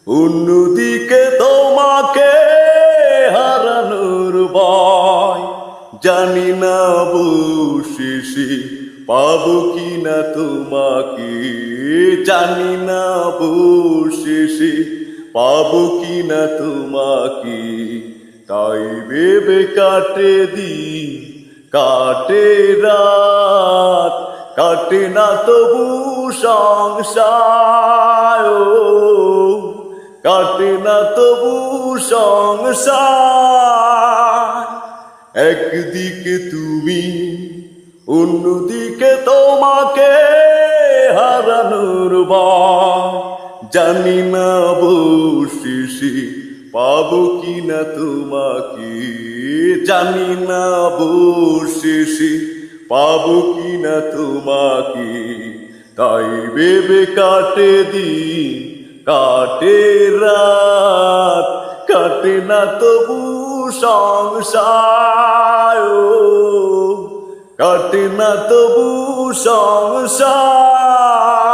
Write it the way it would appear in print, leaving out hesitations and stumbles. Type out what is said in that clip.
অন্যদিকে তোমাকে হারানোর ভয়, জানি না অবশেষে পাবো কিনা তোমাকে, জানি না অবশেষে পাবো কিনা তোমাকে। তাই ভেবে কাটে দিন কাটে রাত, কাটে না তবু সংসার, কাটে না তবু সংসার। একদিকে তুমি অন্যদিকে তোমাকে হারানোর ভয়, জানি না অবশেষে পাবো কিনা তোমাকে, জানি না অবশেষে পাবো কিনা তোমাকে। তাই ভেবে কাটে দিন কাটে রাত, কাটে না তবু সংসার, কাটে না তবু সংসার।